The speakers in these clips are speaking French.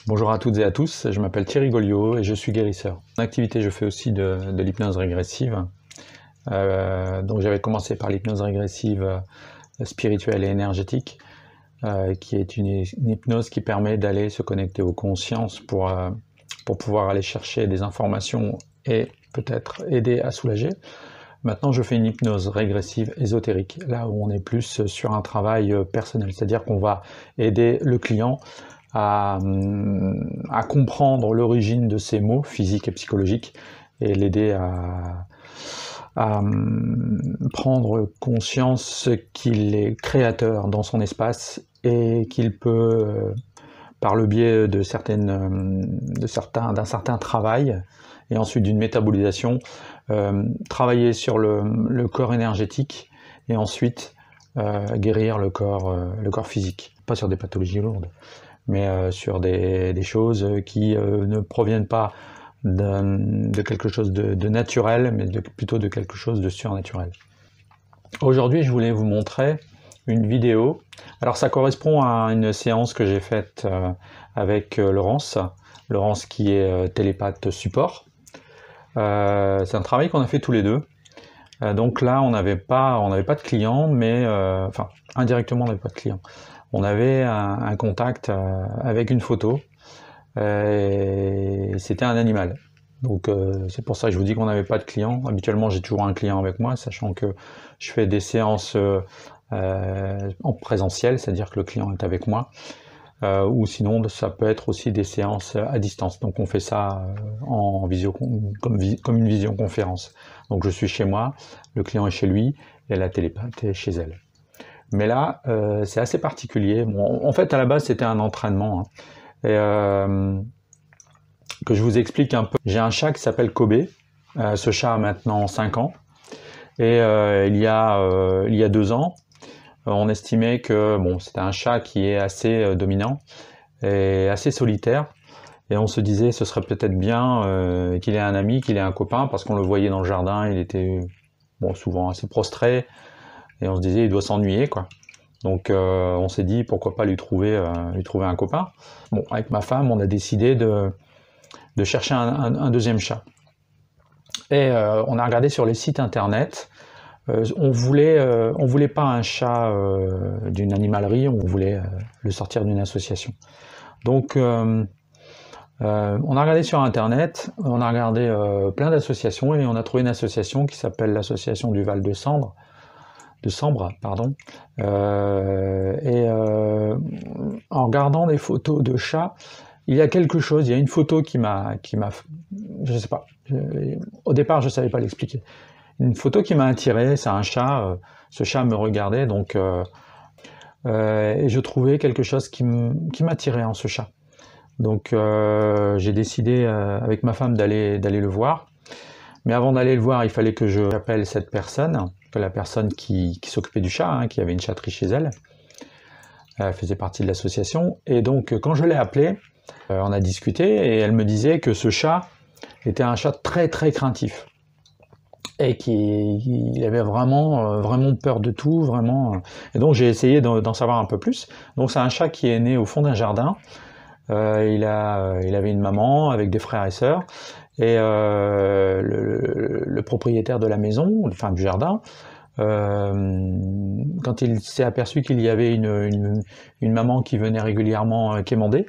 Bonjour à toutes et à tous, je m'appelle Thierry Goliot et je suis guérisseur. En activité, je fais aussi de l'hypnose régressive. Donc j'avais commencé par l'hypnose régressive spirituelle et énergétique, qui est une hypnose qui permet d'aller se connecter aux consciences pour pouvoir aller chercher des informations et peut-être aider à soulager. Maintenant, je fais une hypnose régressive ésotérique, là où on est plus sur un travail personnel, c'est-à-dire qu'on va aider le client à comprendre l'origine de ses maux physiques et psychologiques et l'aider à prendre conscience qu'il est créateur dans son espace et qu'il peut, par le biais d'un certain travail et ensuite d'une métabolisation, travailler sur le corps énergétique et ensuite guérir le corps physique. Pas sur des pathologies lourdes, mais sur des choses qui ne proviennent pas de quelque chose de naturel, mais plutôt de quelque chose de surnaturel. Aujourd'hui, je voulais vous montrer une vidéo. Alors ça correspond à une séance que j'ai faite avec Laurence qui est télépathe support. C'est un travail qu'on a fait tous les deux. Donc là, on n'avait pas de clients, mais enfin indirectement, on n'avait pas de clients. On avait un contact avec une photo, et c'était un animal. Donc c'est pour ça que je vous dis qu'on n'avait pas de clients. Habituellement, j'ai toujours un client avec moi, sachant que je fais des séances en présentiel, c'est-à-dire que le client est avec moi, ou sinon ça peut être aussi des séances à distance. Donc on fait ça en visio, comme une visioconférence. Donc je suis chez moi, le client est chez lui, et la télépathe est chez elle. Mais là, c'est assez particulier. Bon, en fait, à la base, c'était un entraînement. Hein. Et que je vous explique un peu. J'ai un chat qui s'appelle Kobe. Ce chat a maintenant 5 ans. Et il y a 2 ans, on estimait que bon, c'était un chat qui est assez dominant et assez solitaire. Et on se disait, ce serait peut-être bien qu'il ait un ami, qu'il ait un copain, parce qu'on le voyait dans le jardin, il était bon, souvent assez prostré. Et on se disait, il doit s'ennuyer, quoi. Donc on s'est dit, pourquoi pas lui trouver un copain. Bon, avec ma femme, on a décidé de chercher un deuxième chat. Et on a regardé sur les sites internet. On voulait pas un chat d'une animalerie, on voulait le sortir d'une association. Donc on a regardé sur internet, on a regardé plein d'associations et on a trouvé une association qui s'appelle l'association du Val de Sambre, pardon. En regardant des photos de chats, il y a quelque chose, il y a une photo qui m'a, je sais pas, au départ je savais pas l'expliquer. Une photo qui m'a attiré, c'est un chat, ce chat me regardait, donc et je trouvais quelque chose qui m'attirait en ce chat. Donc j'ai décidé avec ma femme d'aller le voir. Mais avant d'aller le voir, il fallait que j'appelle cette personne, la personne qui s'occupait du chat, hein, qui avait une chatterie chez elle. Elle faisait partie de l'association. Et donc, quand je l'ai appelée, on a discuté et elle me disait que ce chat était un chat très très craintif. Et qu'il avait vraiment peur de tout, vraiment. Et donc, j'ai essayé d'en savoir un peu plus. Donc, c'est un chat qui est né au fond d'un jardin. Il avait une maman avec des frères et sœurs. Et le propriétaire de la maison, enfin du jardin, quand il s'est aperçu qu'il y avait une maman qui venait régulièrement quémander,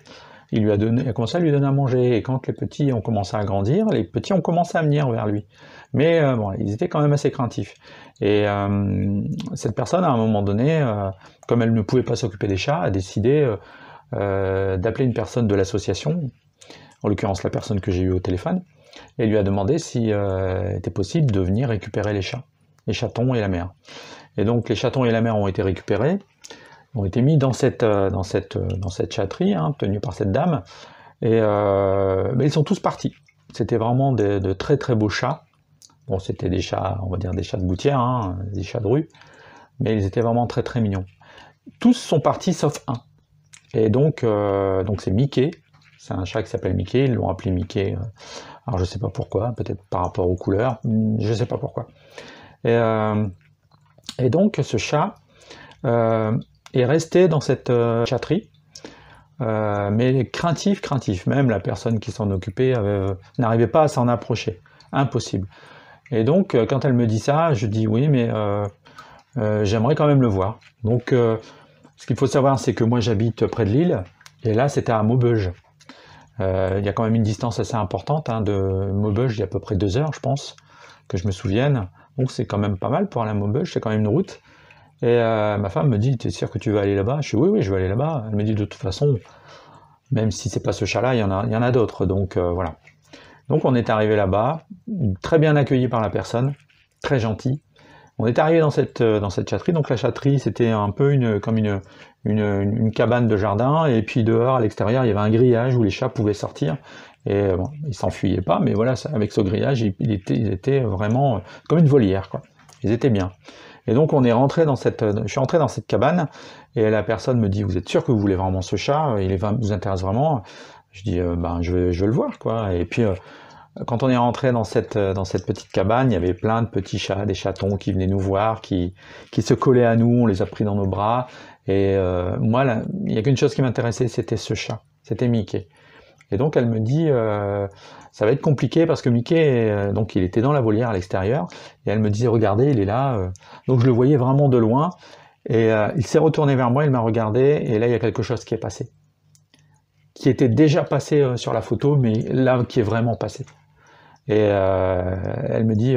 il a commencé à lui donner à manger. Et quand les petits ont commencé à grandir, les petits ont commencé à venir vers lui. Mais bon, ils étaient quand même assez craintifs. Et cette personne, à un moment donné, comme elle ne pouvait pas s'occuper des chats, a décidé d'appeler une personne de l'association, en l'occurrence la personne que j'ai eue au téléphone, et lui a demandé si était possible de venir récupérer les chats, les chatons et la mère. Et donc les chatons et la mère ont été récupérés, ont été mis dans cette chatterie, hein, tenue par cette dame, et ils sont tous partis. C'était vraiment de très très beaux chats. Bon, c'était des chats, on va dire des chats de gouttière, hein, des chats de rue, mais ils étaient vraiment très très mignons. Tous sont partis sauf un. Et donc c'est Mickey. C'est un chat qui s'appelle Mickey, ils l'ont appelé Mickey, alors je sais pas pourquoi, peut-être par rapport aux couleurs, je sais pas pourquoi. Et donc ce chat est resté dans cette chatterie mais craintif, craintif. Même la personne qui s'en occupait n'arrivait pas à s'en approcher. Impossible. Et donc, quand elle me dit ça, je dis oui, mais j'aimerais quand même le voir. Donc, ce qu'il faut savoir, c'est que moi, j'habite près de Lille, et là, c'était à Maubeuge. Il y a quand même une distance assez importante, hein, de Maubeuge, il y a à peu près 2 heures, je pense, que je me souvienne. Donc, c'est quand même pas mal pour aller à Maubeuge, c'est quand même une route. Et ma femme me dit, t'es sûr que tu veux aller là-bas? Je dis, oui, oui, je veux aller là-bas. Elle me dit, de toute façon, même si c'est pas ce chat-là, il y en a d'autres. Donc, voilà. Donc, on est arrivé là-bas, très bien accueilli par la personne, très gentil. On est arrivé dans cette chatterie. Donc, la chatterie, c'était un peu comme une cabane de jardin. Et puis, dehors, à l'extérieur, il y avait un grillage où les chats pouvaient sortir. Et bon, ils s'enfuyaient pas, mais voilà, avec ce grillage, ils étaient vraiment comme une volière, quoi. Ils étaient bien. Et donc je suis rentré dans cette cabane, et la personne me dit, vous êtes sûr que vous voulez vraiment ce chat? Vous intéresse vraiment? Je dis, ben je veux le voir, quoi. Et puis quand on est rentré dans cette petite cabane, il y avait plein de petits chats, des chatons qui venaient nous voir, qui se collaient à nous, on les a pris dans nos bras. Et moi, là, il n'y a qu'une chose qui m'intéressait, c'était ce chat, c'était Mickey. Et donc elle me dit, ça va être compliqué parce que Mickey, donc il était dans la volière à l'extérieur, et elle me disait, regardez, il est là. Donc je le voyais vraiment de loin, et il s'est retourné vers moi, il m'a regardé, et là il y a quelque chose qui est passé, qui était déjà passé sur la photo, mais là qui est vraiment passé. Et elle me dit,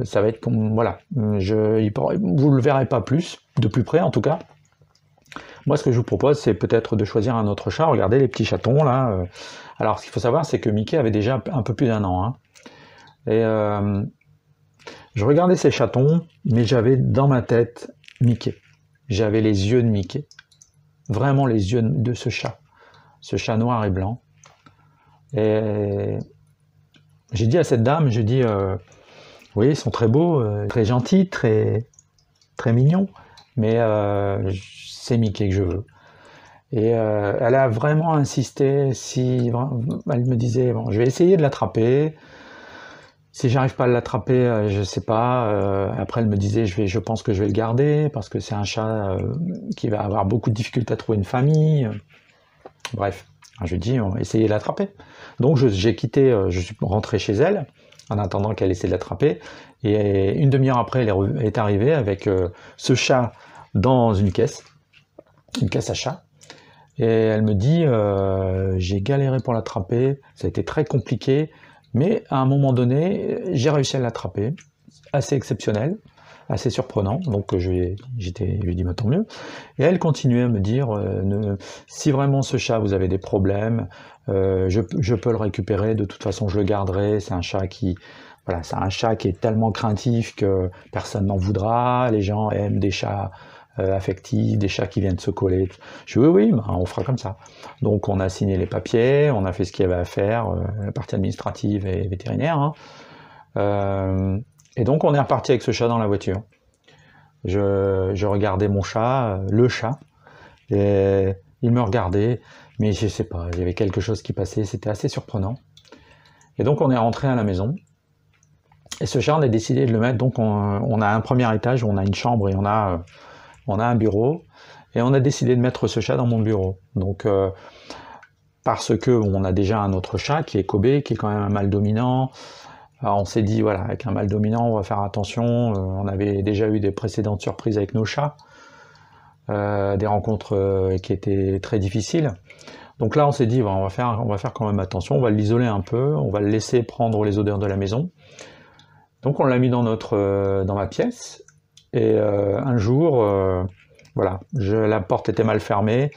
ça va être comme, voilà, vous le verrez pas de plus près en tout cas. Moi, ce que je vous propose, c'est peut-être de choisir un autre chat. Regardez les petits chatons, là. Alors, ce qu'il faut savoir, c'est que Mickey avait déjà un peu plus d'1 an. Hein. Et je regardais ces chatons, mais j'avais dans ma tête Mickey. J'avais les yeux de Mickey. Vraiment les yeux de ce chat noir et blanc. Et j'ai dit à cette dame, oui, ils sont très beaux, très gentils, très, très mignons, mais c'est Mickey que je veux. Et elle a vraiment insisté. Elle me disait, bon, je vais essayer de l'attraper. Si j'arrive pas à l'attraper, je sais pas. Après, elle me disait, je pense que je vais le garder parce que c'est un chat qui va avoir beaucoup de difficultés à trouver une famille. Bref, je lui ai dit, on va essayer de l'attraper. Donc j'ai quitté, je suis rentré chez elle en attendant qu'elle essaie de l'attraper. Et une demi-heure après, elle est arrivée avec ce chat dans une caisse à chat. Et elle me dit, j'ai galéré pour l'attraper, ça a été très compliqué, mais à un moment donné, j'ai réussi à l'attraper, assez exceptionnel, assez surprenant, donc je lui ai dit, bah, tant mieux. Et elle continuait à me dire, si vraiment ce chat, vous avez des problèmes, je peux le récupérer, de toute façon je le garderai, c'est un chat qui est tellement craintif que personne n'en voudra, les gens aiment des chats affectifs, des chats qui viennent se coller. Je dis oui, ben, on fera comme ça. Donc on a signé les papiers, on a fait ce qu'il y avait à faire, la partie administrative et vétérinaire. Hein. Et donc on est reparti avec ce chat dans la voiture. Je regardais mon chat, le chat, et il me regardait, mais je sais pas, il y avait quelque chose qui passait, c'était assez surprenant. Et donc on est rentré à la maison. Et ce chat, on a décidé de le mettre, donc on a un premier étage où on a une chambre et on a un bureau, et on a décidé de mettre ce chat dans mon bureau. Donc, parce que on a déjà un autre chat qui est Kobe, qui est quand même un mâle dominant. Alors on s'est dit, voilà, avec un mâle dominant, on va faire attention. On avait déjà eu des précédentes surprises avec nos chats, des rencontres qui étaient très difficiles. Donc là, on s'est dit, on va faire quand même attention, on va l'isoler un peu, on va le laisser prendre les odeurs de la maison. Donc on l'a mis dans ma pièce. Et un jour, voilà, la porte était mal fermée,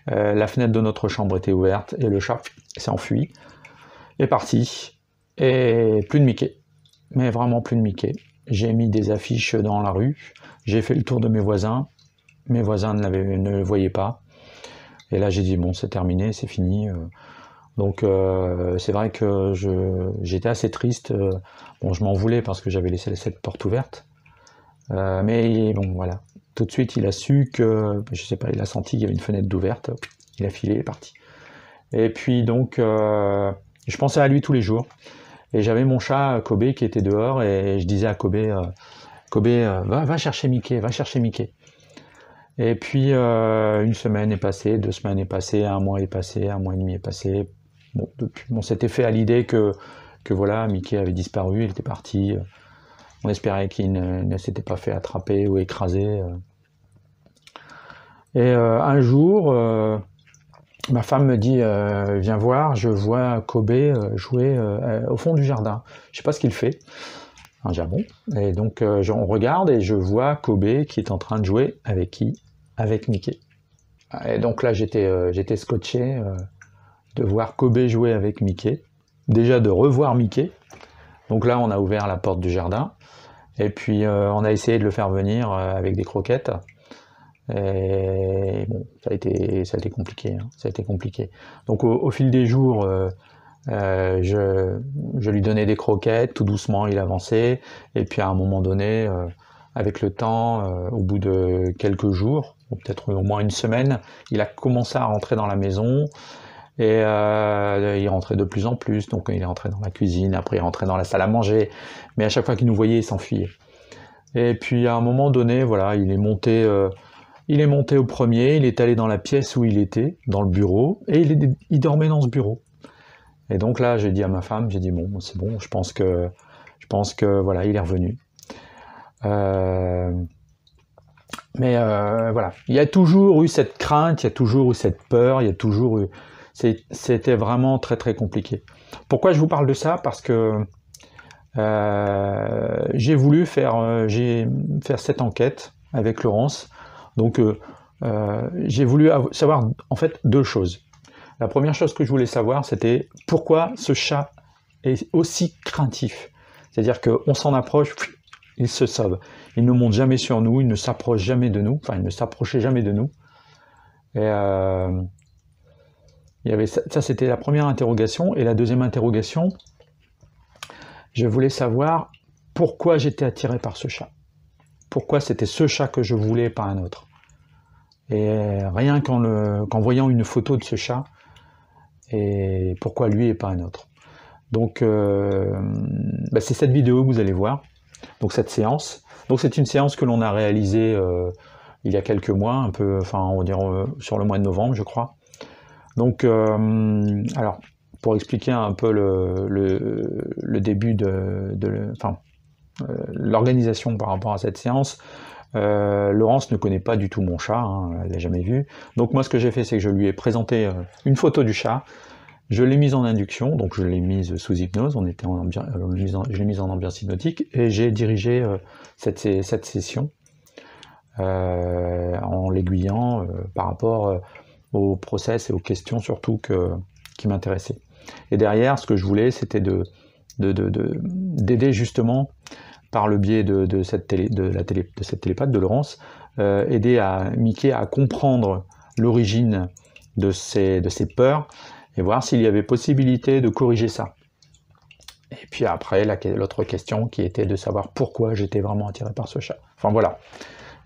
la fenêtre de notre chambre était ouverte, et le chat s'est enfui, est parti, et plus de Mickey, mais vraiment plus de Mickey. J'ai mis des affiches dans la rue, j'ai fait le tour de mes voisins ne le voyaient pas, et là j'ai dit bon, c'est terminé, c'est fini. Donc c'est vrai que j'étais assez triste, bon, je m'en voulais parce que j'avais laissé cette porte ouverte. Mais bon, voilà. Tout de suite, il a su que, je sais pas, il a senti qu'il y avait une fenêtre d'ouverte, il a filé, il est parti. Et puis donc, je pensais à lui tous les jours. Et j'avais mon chat Kobe qui était dehors, et je disais à Kobe, va chercher Mickey, va chercher Mickey. Et puis, une semaine est passée, 2 semaines est passée, un mois est passé, un mois et demi est passé. Bon, depuis, on s'était fait à l'idée que voilà, Mickey avait disparu, il était parti. On espérait qu'il ne s'était pas fait attraper ou écraser. Et un jour, ma femme me dit viens voir, je vois Kobe jouer au fond du jardin. Je sais pas ce qu'il fait. Un bon. Et donc on regarde et je vois Kobe qui est en train de jouer avec qui? Avec Mickey. Et donc là j'étais scotché de voir Kobe jouer avec Mickey. Déjà de revoir Mickey. Donc là on a ouvert la porte du jardin. Et puis on a essayé de le faire venir avec des croquettes. Et bon, ça a été compliqué. Hein, ça a été compliqué. Donc au fil des jours, je lui donnais des croquettes, tout doucement il avançait. Et puis à un moment donné, avec le temps, au bout de quelques jours, ou peut-être au moins une semaine, il a commencé à rentrer dans la maison. Et il rentrait de plus en plus, donc il est rentré dans la cuisine, après il rentrait dans la salle à manger, mais à chaque fois qu'il nous voyait, il s'enfuyait. Et puis à un moment donné, voilà, il est monté au premier, il est allé dans la pièce où il était, dans le bureau, et il dormait dans ce bureau. Et donc là, j'ai dit à ma femme, j'ai dit bon, c'est bon, je pense que voilà, il est revenu. Mais voilà, il y a toujours eu cette crainte, il y a toujours eu cette peur, il y a toujours eu. C'était vraiment très très compliqué. Pourquoi je vous parle de ça? Parce que j'ai voulu faire cette enquête avec Laurence. Donc j'ai voulu savoir en fait deux choses. La première chose que je voulais savoir, c'était pourquoi ce chat est aussi craintif. C'est-à-dire qu'on s'en approche, il se sauve. Il ne monte jamais sur nous, il ne s'approche jamais de nous, enfin il ne s'approchait jamais de nous. Et il y avait ça c'était la première interrogation. Et la deuxième interrogation, je voulais savoir pourquoi j'étais attiré par ce chat. Pourquoi c'était ce chat que je voulais, pas un autre. Et rien qu'en voyant une photo de ce chat, et pourquoi lui et pas un autre. Donc c'est cette vidéo que vous allez voir, donc cette séance. Donc c'est une séance que l'on a réalisée il y a quelques mois, un peu, enfin on va dire sur le mois de novembre je crois. Donc alors pour expliquer un peu le début l'organisation par rapport à cette séance, Laurence ne connaît pas du tout mon chat, hein, elle l'a jamais vu. Donc moi ce que j'ai fait, c'est que je lui ai présenté une photo du chat, je l'ai mise en induction, donc je l'ai mise sous hypnose, je l'ai mise en ambiance hypnotique, et j'ai dirigé cette session en l'aiguillant par rapport au process et aux questions surtout qui m'intéressaient. Et derrière, ce que je voulais, c'était d'aider justement par le biais de cette télépathe de Laurence, aider Mickey à comprendre l'origine de ses peurs et voir s'il y avait possibilité de corriger ça. Et puis après, l'autre question qui était de savoir pourquoi j'étais vraiment attiré par ce chat. Enfin voilà.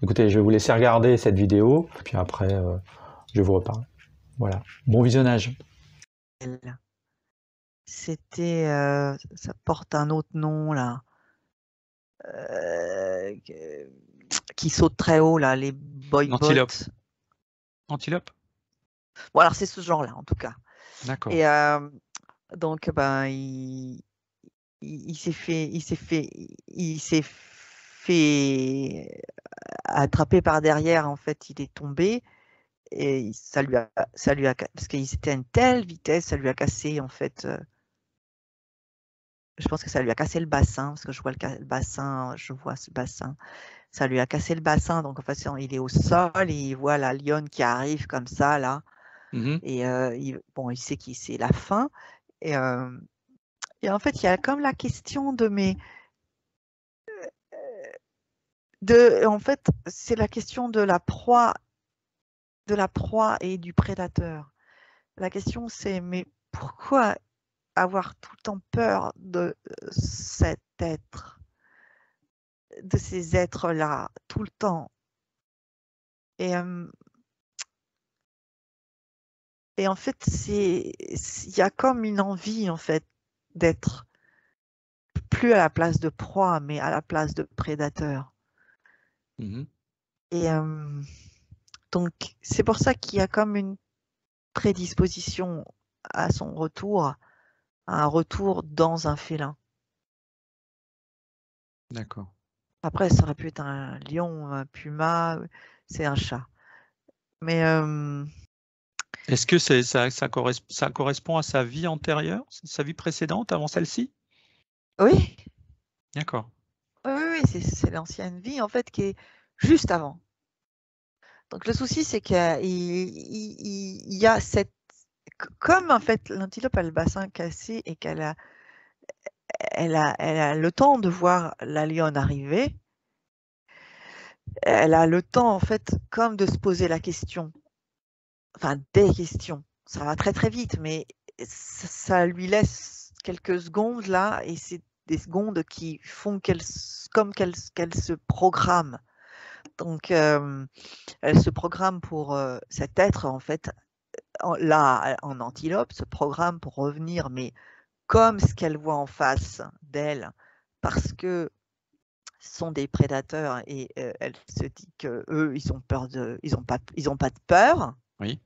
Écoutez, je vais vous laisser regarder cette vidéo, puis après, je vous reparle. Voilà. Bon visionnage. C'était, ça porte un autre nom là, qui saute très haut là, les boybots. Antilope. Bon alors c'est ce genre-là en tout cas. D'accord. Et donc ben il s'est fait attraper par derrière, en fait il est tombé et ça lui a parce qu'il était à une telle vitesse, ça lui a cassé en fait. Je pense que ça lui a cassé le bassin, parce que je vois le bassin, je vois ce bassin. Ça lui a cassé le bassin, donc en fait, il est au sol et il voit la lionne qui arrive comme ça, là. Et bon, il sait que c'est la fin. Et en fait, il y a comme la question en fait, c'est la question de la proie et du prédateur. La question, c'est, mais pourquoi avoir tout le temps peur de cet être, de ces êtres-là, tout le temps? Et en fait, il y a comme une envie, en fait, d'être plus à la place de proie, mais à la place de prédateur. Et Donc, c'est pour ça qu'il y a comme une prédisposition à son retour, à un retour dans un félin. D'accord. Après, ça aurait pu être un lion, un puma, c'est un chat. Mais Est-ce que ça correspond à sa vie antérieure, sa vie précédente avant celle-ci? oui, D'accord. oui, c'est l'ancienne vie en fait qui est juste avant. Donc le souci, c'est qu'il y a cette, comme en fait l'antilope a le bassin cassé et qu'elle a, elle a le temps de voir la lionne arriver. Elle a le temps en fait comme de se poser la question, enfin des questions. Ça va très très vite, mais ça lui laisse quelques secondes là, et c'est des secondes qui font qu'elle se programme. Donc elle se programme pour cet être en fait. Là, en antilope, se programme pour revenir, mais comme ce qu'elle voit en face d'elle, parce que ce sont des prédateurs, et elle se dit que eux, ils ont pas de peur. Oui.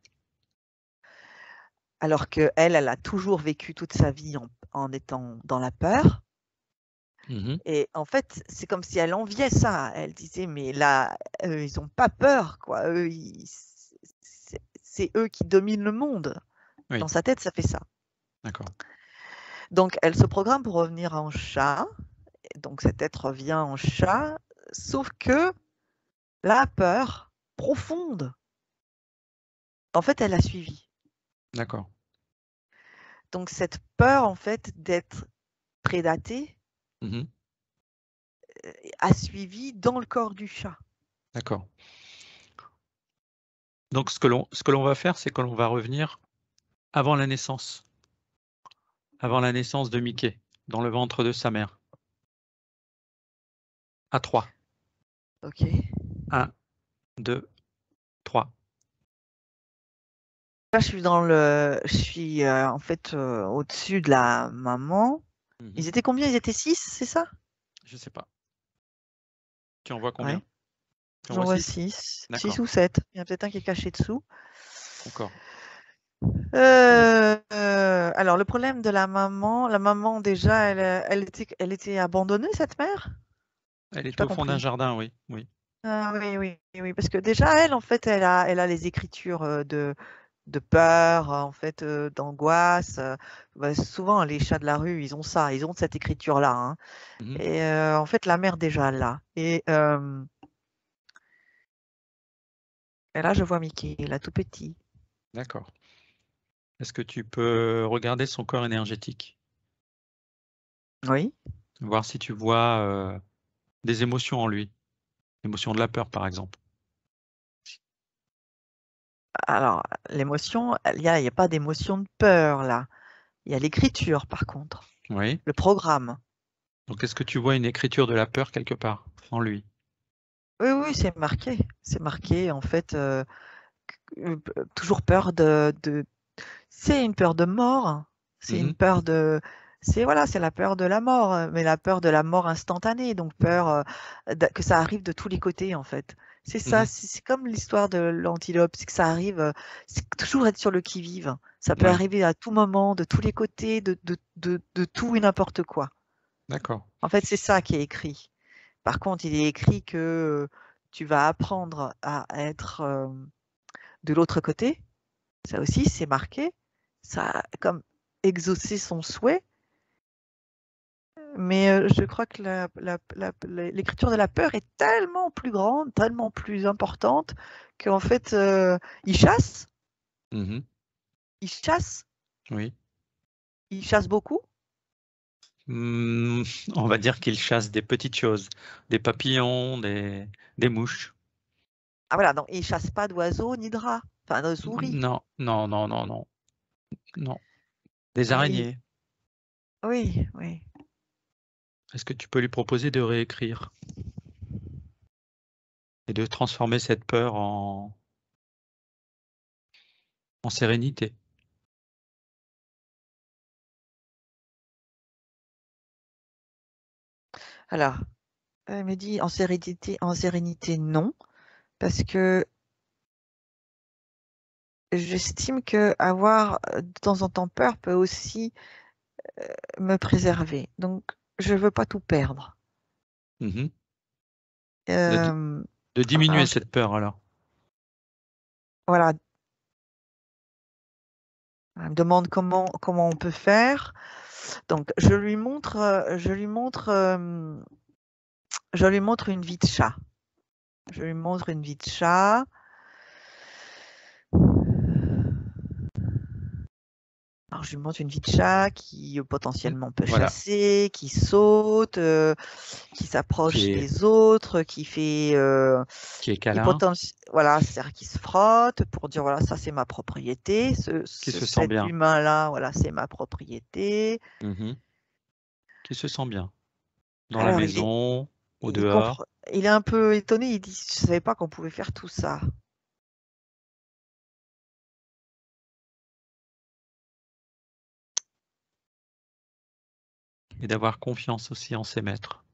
Alors que elle a toujours vécu toute sa vie en étant dans la peur. Mmh. Et en fait, c'est comme si elle enviait ça. Elle disait, mais là, ils n'ont pas peur, quoi. Eux, c'est eux qui dominent le monde. Oui. Dans sa tête, ça fait ça. D'accord. Donc, elle se programme pour revenir en chat. Donc, cet être revient en chat, sauf que la peur profonde, en fait, elle a suivi. D'accord. Donc, cette peur, en fait, d'être prédatée Mmh. a suivi dans le corps du chat. D'accord. Donc ce que l'on va faire, c'est que l'on va revenir avant la naissance de Mickey, dans le ventre de sa mère. À 3. Ok. 1, 2, 3. Là, je suis en fait au-dessus de la maman. Mmh. Ils étaient combien? Ils étaient 6, c'est ça? Je sais pas. Tu en vois combien? Ouais. Tu en J'en vois vois 6? 6. 6 D'accord. ou 7. Il y en a peut-être un qui est caché dessous. D'accord. Alors, le problème de la maman déjà, elle était abandonnée, cette mère? Elle J'ai était pas au fond d'un compris. jardin, oui, oui. Ah oui, parce que déjà, elle, en fait, elle a les écritures de peur, en fait, d'angoisse. Bah, souvent, les chats de la rue, ils ont ça, ils ont cette écriture-là, hein. Mmh. Et en fait, la mère déjà là. Et là, je vois Mickey, là, tout petit. D'accord. Est-ce que tu peux regarder son corps énergétique? Oui. Voir si tu vois, des émotions en lui? L'émotion de la peur, par exemple? Alors, l'émotion, il y a pas d'émotion de peur là. Il y a l'écriture, par contre, Oui. le programme. Donc est-ce que tu vois une écriture de la peur quelque part en lui? Oui, c'est marqué. C'est marqué, en fait, toujours peur de c'est une peur de mort. C'est Mmh. une peur de voilà, c'est la peur de la mort, mais la peur de la mort instantanée, donc peur, que ça arrive de tous les côtés, en fait. C'est ça, Mmh. c'est comme l'histoire de l'antilope, c'est que ça arrive, c'est toujours être sur le qui-vive. Ça peut Ouais, arriver à tout moment, de tous les côtés, de tout et n'importe quoi. d'accord. En fait, c'est ça qui est écrit. Par contre, il est écrit que tu vas apprendre à être, de l'autre côté. Ça aussi, c'est marqué. Ça a comme exaucé son souhait. Mais je crois que l'écriture de la peur est tellement plus grande, tellement plus importante, qu'en fait, il chasse, Mmh. il chasse, Oui. il chasse beaucoup. Mmh, on va dire qu'il chasse des petites choses, des papillons, des mouches. Ah voilà, donc il chasse pas d'oiseaux ni de rats, enfin de souris. Non, non, non, non, non, non. Des Ah, il araignées. oui. Est-ce que tu peux lui proposer de réécrire et de transformer cette peur en sérénité? Alors, elle me dit en sérénité non, parce que j'estime que avoir de temps en temps peur peut aussi me préserver. Donc, je veux pas tout perdre. De, Euh, de diminuer alors, cette peur alors. voilà, elle me demande comment on peut faire. Donc, je lui montre une vie de chat. Je lui montre une vie de chat. Alors, je lui montre une vie de chat qui potentiellement peut Voilà. chasser, qui saute, qui s'approche Qui est, des autres, qui fait, qui est câlin, voilà, c'est-à-dire qui se frotte pour dire voilà, ça c'est ma propriété, qui se sent cet bien. humain-là, voilà, c'est ma propriété. Qui se sent bien. Dans la Alors, maison, au il dehors. il est un peu étonné, il dit, je savais pas qu'on pouvait faire tout ça. Et d'avoir confiance aussi en ses maîtres.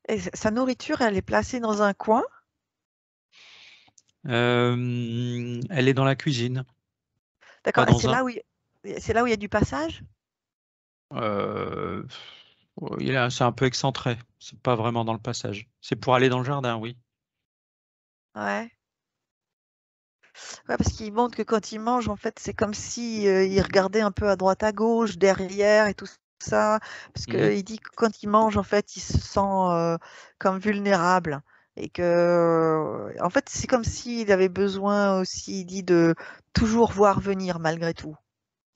Et sa nourriture, elle est placée dans un coin? Elle est dans la cuisine. Pas D'accord, et dans un. c'est là où il y a du passage? Euh, c'est un peu excentré. C'est pas vraiment dans le passage. C'est pour aller dans le jardin, oui. Ouais. Ouais, parce qu'il montre que quand il mange, en fait, c'est comme si il regardait un peu à droite, à gauche, derrière et tout ça. Parce qu'il dit que quand il mange, en fait, il se sent comme vulnérable. Et que, en fait, c'est comme s'il avait besoin aussi, il dit, de toujours voir venir malgré tout.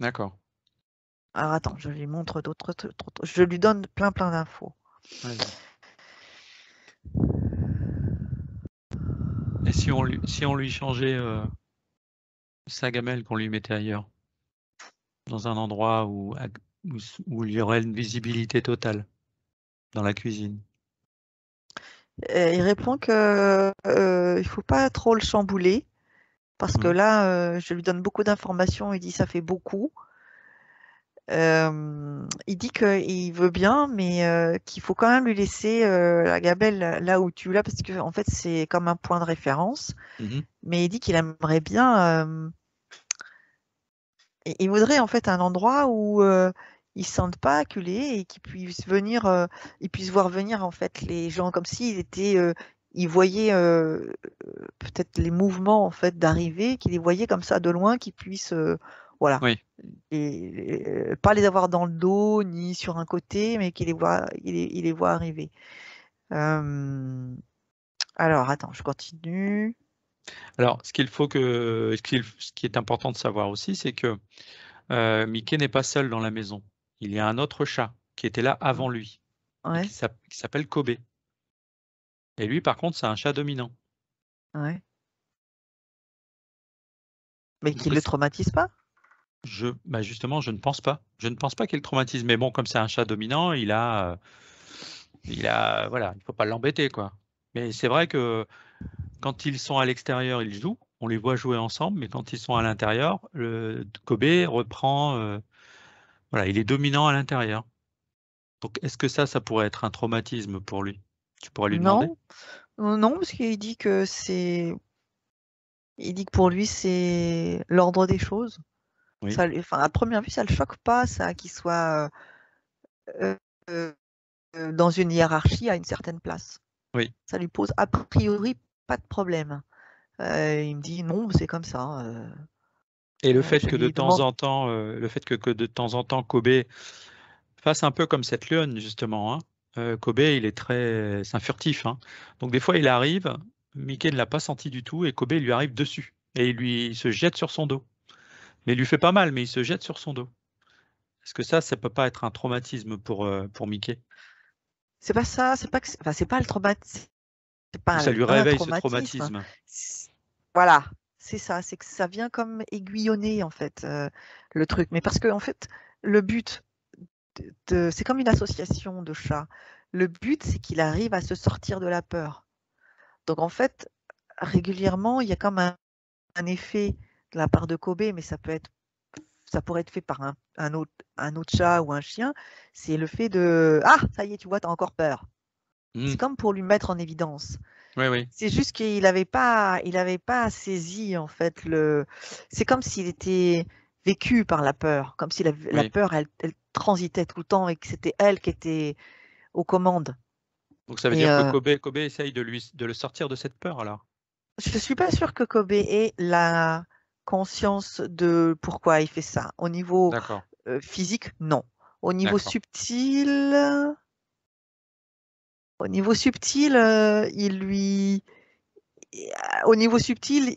D'accord. Alors attends, je lui montre d'autres trucs. Je lui donne plein d'infos. Vas-y. Et si on lui changeait sa gamelle, qu'on lui mettait ailleurs, dans un endroit où il y aurait une visibilité totale, dans la cuisine. Il répond que il faut pas trop le chambouler parce que là, je lui donne beaucoup d'informations. Il dit ça fait beaucoup. Il dit qu'il veut bien, mais qu'il faut quand même lui laisser la gabelle là où tu l'as parce que en fait c'est comme un point de référence. Mais il dit qu'il aimerait bien. Il voudrait en fait un endroit où il se sente pas acculé et qu'il puisse venir, il puisse voir venir en fait les gens comme s'il était, il voyait peut-être les mouvements en fait d'arrivée, qu'il les voyait comme ça de loin, qu'il puisse, voilà, Oui. pas les avoir dans le dos ni sur un côté, mais qu'il les voit, il les voit arriver. Alors attends, je continue. Alors, ce qui est important de savoir aussi, c'est que Mickey n'est pas seul dans la maison. Il y a un autre chat qui était là avant lui et Ouais, qui s'appelle Kobe. Et lui, par contre, c'est un chat dominant. ouais. Mais Donc, qu'il le traumatise pas? justement, je ne pense pas. Je ne pense pas qu'il le traumatise. Mais bon, comme c'est un chat dominant, voilà, il faut pas l'embêter, quoi. Mais c'est vrai que quand ils sont à l'extérieur, ils jouent. On les voit jouer ensemble, mais quand ils sont à l'intérieur, le Kobe reprend. Voilà, il est dominant à l'intérieur. Donc, est-ce que ça pourrait être un traumatisme pour lui? Tu pourrais lui demander? Non, non, parce qu'il dit que il dit que pour lui c'est l'ordre des choses. Oui, Ça, enfin, à première vue, ça le choque pas, ça, qu'il soit euh, euh, dans une hiérarchie à une certaine place. oui. Ça lui pose a priori pas de problème. Il me dit non, c'est comme ça. Et le fait Je que de lui temps demande. en temps, de temps en temps, Kobe fasse un peu comme cette lionne, justement, hein. Kobe, c'est un furtif, hein. Donc des fois, il arrive, Mickey ne l'a pas senti du tout, et Kobe lui arrive dessus. Et il se jette sur son dos. Mais il lui fait pas mal, mais il se jette sur son dos. Est-ce que ça peut pas être un traumatisme pour Mickey? C'est pas ça, c'est pas que, enfin, c'est pas le traumatisme, c'est Ou pas ça lui un réveille ce traumatisme. traumatisme? Voilà, c'est ça, c'est que ça vient comme aiguillonner en fait le truc. Mais parce que en fait, le but c'est comme une association de chats. Le but, c'est qu'il arrive à se sortir de la peur. Donc en fait, régulièrement, il y a comme un effet de la part de Kobe, mais ça pourrait être fait par un autre chat ou un chien. C'est le fait de ah, ça y est, tu vois, t'as encore peur. C'est comme pour lui mettre en évidence. Oui, oui. C'est juste qu'il n'avait pas saisi, en fait, c'est comme s'il était vécu par la peur, comme si la peur, elle transitait tout le temps et que c'était elle qui était aux commandes. Donc ça veut dire que Kobe essaye de le sortir de cette peur, alors? Je ne suis pas sûre que Kobe ait la conscience de pourquoi il fait ça. Au niveau physique, non. Au niveau subtil,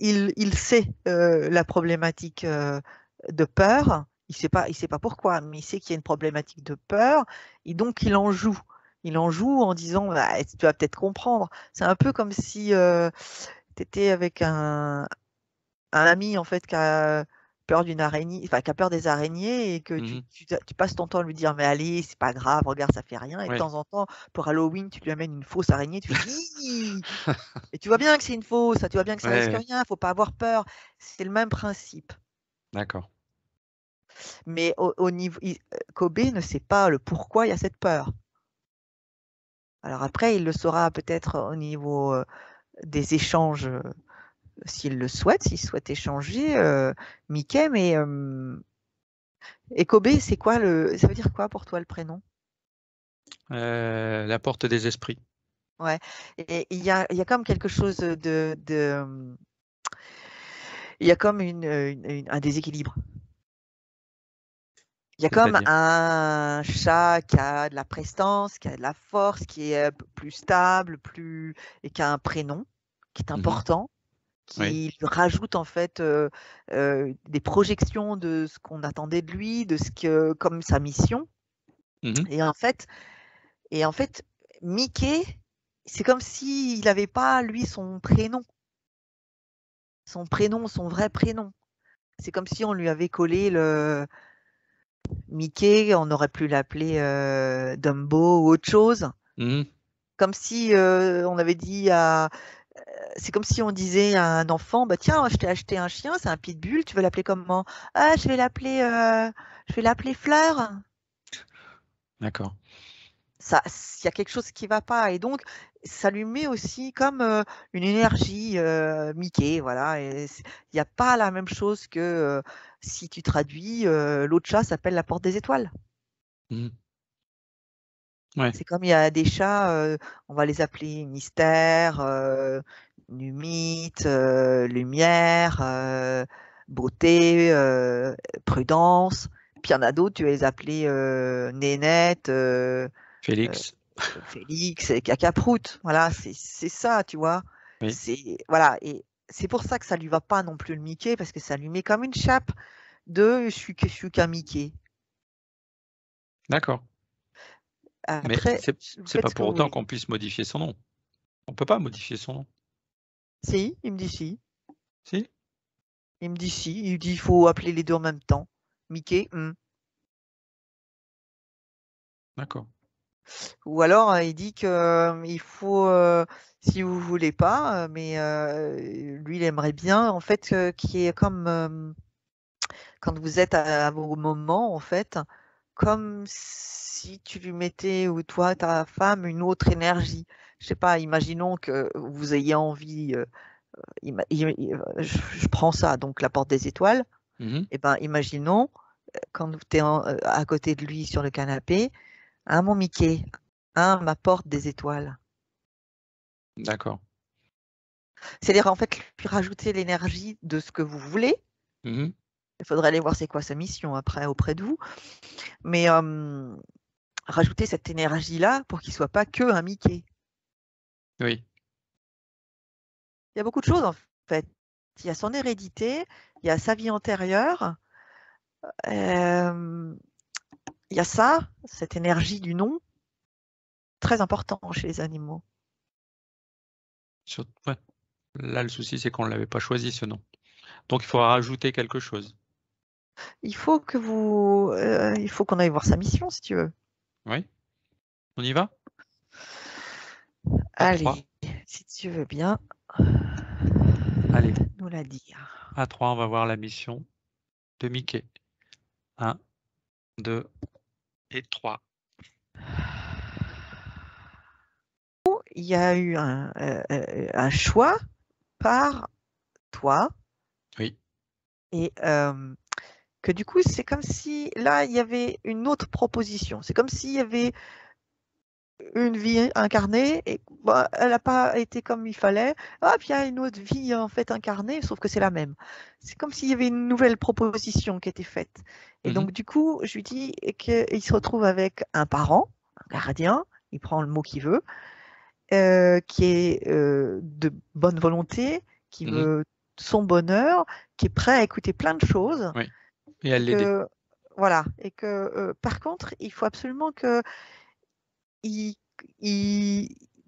il sait la problématique de peur. Il sait pas pourquoi, mais il sait qu'il y a une problématique de peur et donc il en joue. Il en joue en disant bah, tu vas peut-être comprendre. C'est un peu comme si tu étais avec un ami en fait qui a peur d'une araignée, enfin qui a peur des araignées et que tu passes ton temps à lui dire mais allez, c'est pas grave, regarde, ça fait rien. Et de temps en temps, pour Halloween, tu lui amènes une fausse araignée, tu lui dis et tu vois bien que c'est une fausse, tu vois bien que ça risque rien, faut pas avoir peur. C'est le même principe. D'accord. Mais au niveau, Kobe ne sait pas le pourquoi il y a cette peur. Alors après, il le saura peut-être au niveau des échanges, s'il le souhaite, s'il souhaite échanger, Mickey, mais et Kobe, c'est quoi ça veut dire quoi pour toi le prénom? La porte des esprits. Ouais. Et il y a comme quelque chose il y a comme un déséquilibre. Il y a comme un chat qui a de la prestance, qui a de la force, qui est plus stable, et qui a un prénom qui est important, qui lui rajoute en fait des projections de ce qu'on attendait de lui, de comme sa mission. Et en fait, Mickey, c'est comme s'il n'avait pas lui son prénom, son vrai prénom. C'est comme si on lui avait collé le Mickey, on aurait pu l'appeler Dumbo ou autre chose. Comme si on avait dit c'est comme si on disait à un enfant, bah tiens, je t'ai acheté un chien, c'est un pitbull, tu veux l'appeler comment? Ah, je vais l'appeler Fleur. D'accord. Il y a quelque chose qui va pas et donc ça lui met aussi comme une énergie Mickey, voilà. Il n'y a pas la même chose que si tu traduis, l'autre chat s'appelle la porte des étoiles. Ouais. C'est comme il y a des chats, on va les appeler mystère, numite, lumière, beauté, prudence. Puis il y en a d'autres, tu vas les appeler Nénette, Félix. Félix et Cacaproute. Voilà, c'est ça, tu vois. Voilà, et c'est pour ça que ça lui va pas non plus le Mickey, parce que ça lui met comme une chape de je suis qu'un Mickey. D'accord. Mais c'est pas pour autant qu'on puisse modifier son nom. On peut pas modifier son nom. Si, il me dit si. Si? Il me dit si. Il dit il faut appeler les deux en même temps. Mickey. D'accord. Ou alors il dit que il faut, si vous voulez pas, mais lui il aimerait bien en fait qu'il y ait comme quand vous êtes à vos moments en fait, comme si tu lui mettais ou toi ta femme une autre énergie. Je sais pas, imaginons que vous ayez envie, je prends ça, donc la porte des étoiles. Et ben imaginons quand tu es à côté de lui sur le canapé, mon Mickey, ma porte des étoiles. D'accord. C'est-à-dire en fait lui rajouter l'énergie de ce que vous voulez. Il faudrait aller voir c'est quoi sa mission après auprès de vous. Mais rajouter cette énergie-là pour qu'il ne soit pas que un Mickey. Oui. Il y a beaucoup de choses en fait. Il y a son hérédité, il y a sa vie antérieure, il y a ça, cette énergie du nom, très important chez les animaux. Ouais. Là, le souci, c'est qu'on ne l'avait pas choisi, ce nom. Donc, il faudra rajouter quelque chose. Il faut qu'on aille voir sa mission, si tu veux. Oui. On y va? Allez, si tu veux bien. Allez. Nous la dire. À 3, on va voir la mission de Mickey. 1, 2 et 3. il y a eu un choix par toi. Oui. Et que du coup, c'est comme si là, il y avait une autre proposition. C'est comme s'il y avait une vie incarnée et bah, elle n'a pas été comme il fallait. Ah, puis il y a une autre vie en fait incarnée, sauf que c'est la même. C'est comme s'il y avait une nouvelle proposition qui était faite. Et donc du coup, je lui dis qu'il se retrouve avec un parent, un gardien, il prend le mot qu'il veut, qui est de bonne volonté, qui veut son bonheur, qui est prêt à écouter plein de choses. Oui. Et à l'aider. Voilà. Et que par contre, il faut absolument que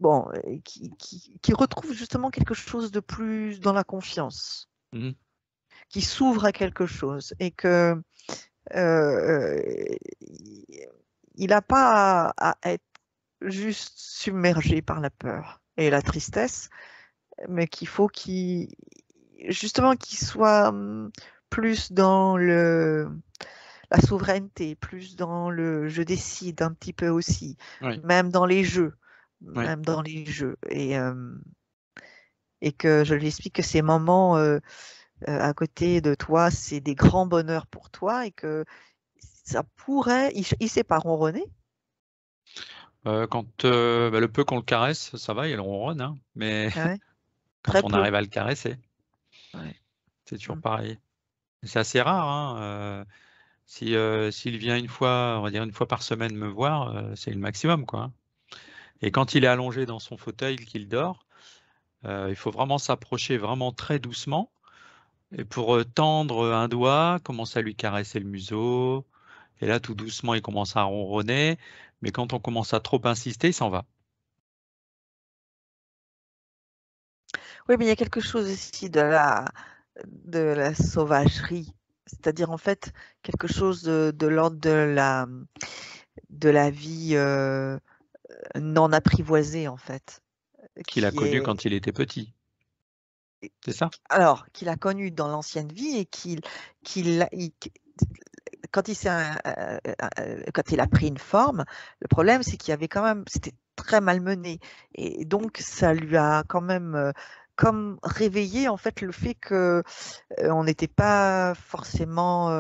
bon, qui retrouve justement quelque chose de plus dans la confiance, qui s'ouvre à quelque chose et que il n'a pas à être juste submergé par la peur et la tristesse, mais qu'il faut justement qu'il soit plus dans la souveraineté, plus dans le je décide un petit peu aussi, même dans les jeux, même dans les jeux. Et que je lui explique que ces moments à côté de toi, c'est des grands bonheurs pour toi et que ça pourrait. Il sait pas ronronner. Quand le peu qu'on le caresse, ça va, il ronronne, hein, mais quand on arrive à le caresser, c'est toujours pareil. C'est assez rare, hein, s'il vient une fois, on va dire une fois par semaine me voir, c'est le maximum, quoi. Et quand il est allongé dans son fauteuil, qu'il dort, il faut vraiment s'approcher vraiment très doucement et pour tendre un doigt, commencer à lui caresser le museau. Et là, tout doucement, il commence à ronronner. Mais quand on commence à trop insister, il s'en va. Oui, mais il y a quelque chose aussi de la sauvagerie. C'est-à-dire, en fait, quelque chose de l'ordre de la vie non apprivoisée, en fait. Qu'il a connu quand il était petit. C'est ça? Alors, qu'il a connu dans l'ancienne vie et quand il a pris une forme, le problème, c'est qu'il y avait quand même, c'était très malmené. Et donc, ça lui a quand même comme réveillé, en fait, le fait que on n'était pas forcément...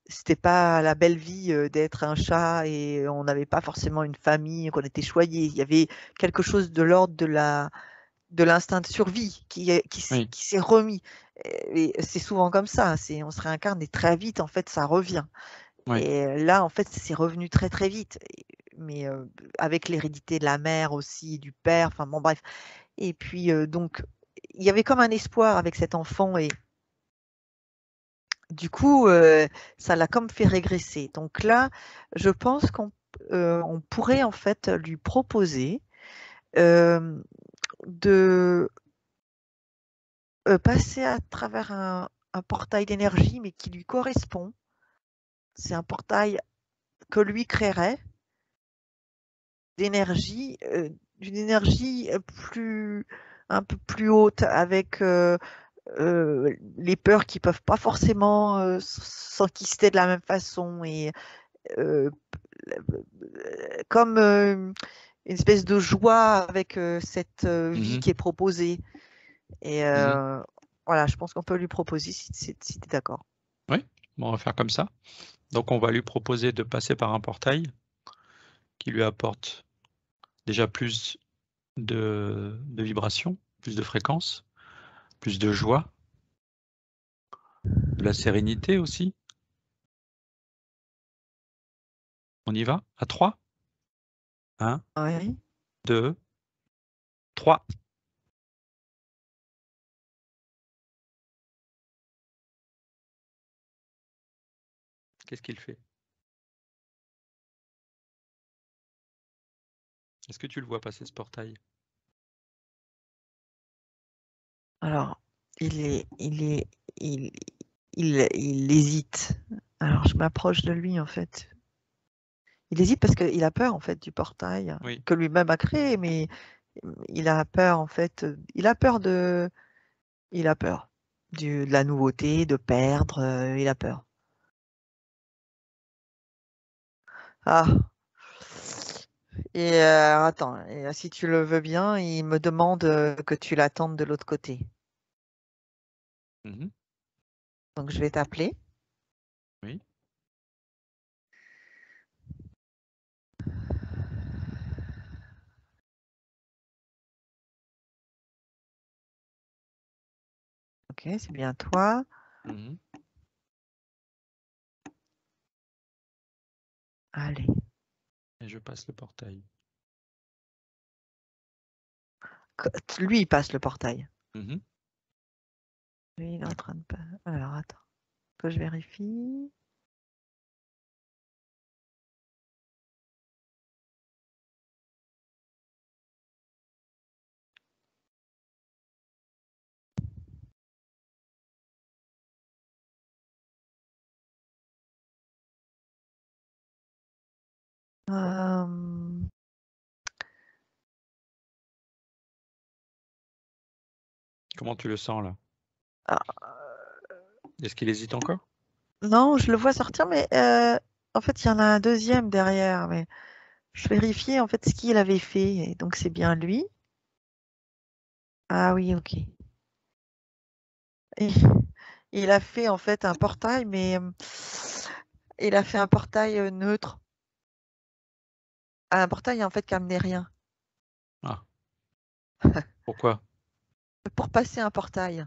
c'était pas la belle vie d'être un chat et on n'avait pas forcément une famille, qu'on était choyé. Il y avait quelque chose de l'ordre de l'instinct de survie qui s'est remis. Et c'est souvent comme ça, on se réincarne et très vite, en fait, ça revient. Et là, en fait, c'est revenu très, très vite. Mais avec l'hérédité de la mère aussi, du père, enfin bon, bref. Et puis, donc, il y avait comme un espoir avec cet enfant et du coup, ça l'a comme fait régresser. Donc là, je pense qu'on pourrait en fait lui proposer de passer à travers un portail d'énergie, mais qui lui correspond. C'est un portail que lui créerait d'énergie, d'une énergie un peu plus haute, avec les peurs qui peuvent pas forcément s'enquister de la même façon et comme une espèce de joie avec cette vie qui est proposée. Et voilà, je pense qu'on peut lui proposer si tu es d'accord. Oui, on va faire comme ça. Donc, on va lui proposer de passer par un portail qui lui apporte déjà plus de vibrations, plus de fréquences, plus de joie, de la sérénité aussi. On y va? À 3? 1, 2, 3. Qu'est-ce qu'il fait? Est-ce que tu le vois passer ce portail? Alors, il hésite. Alors, je m'approche de lui, en fait. Il hésite parce qu'il a peur, en fait, du portail que lui-même a créé, mais il a peur, en fait. Il a peur de la nouveauté, de perdre. Il a peur. Ah, Et attends, et, si tu le veux bien, il me demande que tu l'attendes de l'autre côté. Donc je vais t'appeler. Oui. Ok, c'est bien toi. Allez. Et je passe le portail. Lui, il passe le portail. Mmh. Lui, il est en train de... Alors, attends. Que je vérifie. Comment tu le sens là? Ah, Est-ce qu'il hésite encore? non, je le vois sortir, mais en fait, il y en a un deuxième derrière. Mais je vérifiais en fait ce qu'il avait fait. Et donc, c'est bien lui. Ah oui, ok. Et, il a fait en fait un portail, mais il a fait un portail neutre. Un portail en fait qui amenait rien. Ah. Pourquoi? Pour passer un portail.